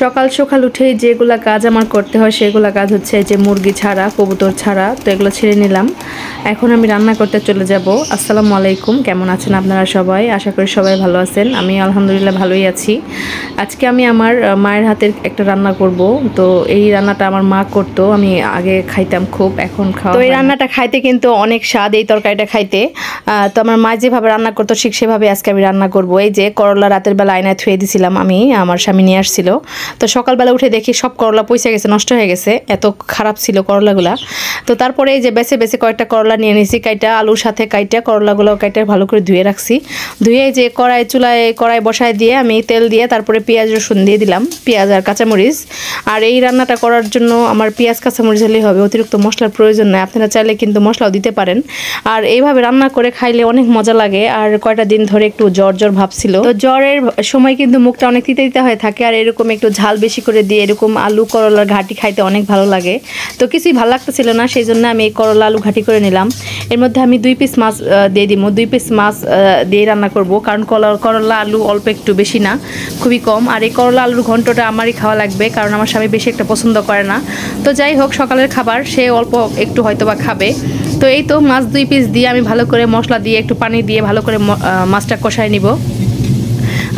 সকাল সকাল উঠেই যেগুলা কাজ আমার করতে হয় সেগুলা কাজ হচ্ছে যে মুরগি ছাড়া, কবুতর ছাড়া, তো এগুলো ছেড়ে নিলাম। এখন আমি রান্না করতে চলে যাব। আসসালামু আলাইকুম, কেমন আছেন আপনারা সবাই? আশা করি সবাই ভালো আছেন। আমি আলহামদুলিল্লাহ ভালোই আছি। আজকে আমি আমার মায়ের হাতের একটা রান্না করব। তো এই রান্নাটা আমার মা করতো, আমি আগে খাইতাম খুব, এখন খাওয়া। তো এই রান্নাটা খাইতে কিন্তু অনেক স্বাদ, এই তরকারিটা খাইতে। তো আমার মা যেভাবে রান্না করতো ঠিক সেভাবে আজকে আমি রান্না করব। এই যে করলা রাতের বেলা আয়নায় থুয়ে দিয়েছিলাম আমি, আমার স্বামী নিয়ে আসছিল। তো সকালবেলা উঠে দেখি সব করলা পয়সা গেছে, নষ্ট হয়ে গেছে, এত খারাপ ছিল করলাগুলা। তো তারপরে এই যে বেছে বেছে কয়েকটা করলা নিয়ে নিয়েছি, কাইটা আলুর সাথে কাইটা করলাগুলো কাইটা ভালো করে ধুয়ে রাখছি। ধুয়ে যে কড়াই বসায় দিয়ে আমি তেল দিয়ে তারপরে পেঁয়াজ রসুন দিয়ে দিলাম, পেঁয়াজ আর কাঁচামরিচ। আর এই রান্নাটা করার জন্য আমার পেঁয়াজ কাঁচামরিচ হলেই হবে, অতিরিক্ত মশলার প্রয়োজন নয়। আপনারা চাইলে কিন্তু মশলাও দিতে পারেন। আর এইভাবে রান্না করে খাইলে অনেক মজা লাগে। আর কয়টা দিন ধরে একটু জ্বর ভাব ছিল, তো জ্বরের সময় কিন্তু মুখটা অনেক তিতা তিতা হয়ে থাকে। আর এরকম একটু ঝাল বেশি করে দিয়ে এরকম আলু করলার ঘাটি খাইতে অনেক ভালো লাগে। তো কিছুই ভালো লাগতেছিল না, সেই জন্য আমি এই করলা আলু ঘাটি করে নিলাম। এর মধ্যে আমি 2 পিস মাছ দিয়ে দিব, 2 পিস মাছ দিয়ে রান্না করব, কারণ করলা আলু অল্প একটু, বেশি না, খুবই কম। আর এই করলা আলুর ঘন্টটা আমারই খাওয়া লাগবে, কারণ আমার স্বামী বেশি একটা পছন্দ করে না। তো যাই হোক, সকালের খাবার, সে অল্প একটু হয়তো বা খাবে। তো এই তো মাছ 2 পিস দিয়ে আমি ভালো করে মশলা দিয়ে একটু পানি দিয়ে ভালো করে মাছটা কষায় নিব।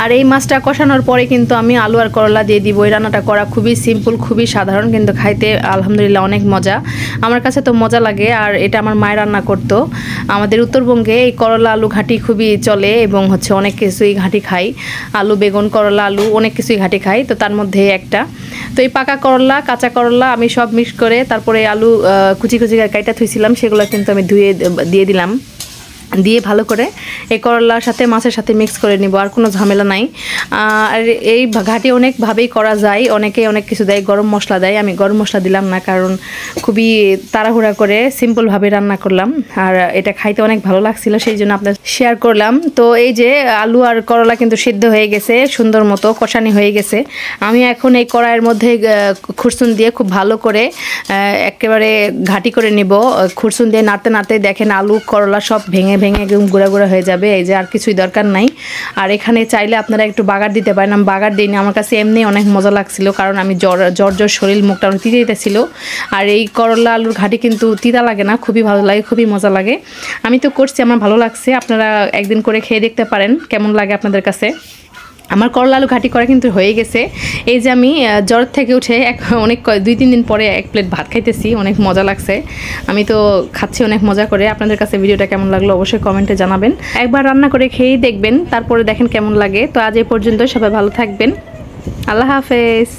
আর এই মাছটা কষানোর পরে কিন্তু আমি আলু আর করলা দিয়ে দিব। এই রান্নাটা করা খুবই সিম্পল, খুবই সাধারণ, কিন্তু খাইতে আলহামদুলিল্লাহ অনেক মজা। আমার কাছে তো মজা লাগে। আর এটা আমার মায়ের রান্না করতো। আমাদের উত্তরবঙ্গে এই করলা আলু ঘাটি খুবই চলে, এবং হচ্ছে অনেক কিছুই ঘাটি খাই, আলু বেগুন করলা আলু অনেক কিছুই ঘাটি খাই, তো তার মধ্যে একটা। তো এই পাকা করলা কাঁচা করলা আমি সব মিক্স করে তারপরে আলু কুচি কুচি কাইটা থুইছিলাম, সেগুলো কিন্তু আমি ধুয়ে দিয়ে দিলাম, দিয়ে ভালো করে এই করলার সাথে মাছের সাথে মিক্স করে নিব। আর কোনো ঝামেলা নাই। আর এই ঘাটি অনেকভাবেই করা যায়, অনেকে অনেক কিছু দেয়, গরম মশলা দেয়, আমি গরম মশলা দিলাম না, কারণ খুবই তাড়াহুড়া করে সিম্পলভাবে রান্না করলাম। আর এটা খাইতে অনেক ভালো লাগছিল, সেই জন্য আপনার শেয়ার করলাম। তো এই যে আলু আর করলা কিন্তু সিদ্ধ হয়ে গেছে, সুন্দর মতো কষানি হয়ে গেছে। আমি এখন এই কড়াইয়ের মধ্যে খুরসুন দিয়ে খুব ভালো করে একেবারে ঘাটি করে নিব। খুরসুন দিয়ে নাড়তে নাড়তে দেখেন আলু করলা সব ভেঙে ভেঙে একদম গুঁড়া গুঁড়া হয়ে যাবে। এই যে আর কিছুই দরকার নাই। আর এখানে চাইলে আপনারা একটু বাগার দিতে পারেন, আমি বাগার দিইনি, আমার কাছে এমনি অনেক মজা লাগছিল, কারণ আমি জ্বর শরীর, মুখটা অনেক তিতা তিতা ছিল। আর এই করলা আলুর ঘাটি কিন্তু তিতা লাগে না, খুবই ভালো লাগে, খুবই মজা লাগে। আমি তো করছি, আমার ভালো লাগছে। আপনারা একদিন করে খেয়ে দেখতে পারেন কেমন লাগে আপনাদের কাছে। আমার করলা আলু ঘাটি করা কিন্তু হয়ে গেছে। এই যে আমি জ্বর থেকে উঠে অনেক 2-3 দিন পরে 1 প্লেট ভাত খাইতেছি, অনেক মজা লাগছে। আমি তো খাচ্ছি অনেক মজা করে। আপনাদের কাছে ভিডিওটা কেমন লাগলো অবশ্যই কমেন্টে জানাবেন। একবার রান্না করে খেয়েই দেখবেন, তারপরে দেখেন কেমন লাগে। তো আজ এই পর্যন্ত, সবাই ভালো থাকবেন। আল্লাহ হাফেজ।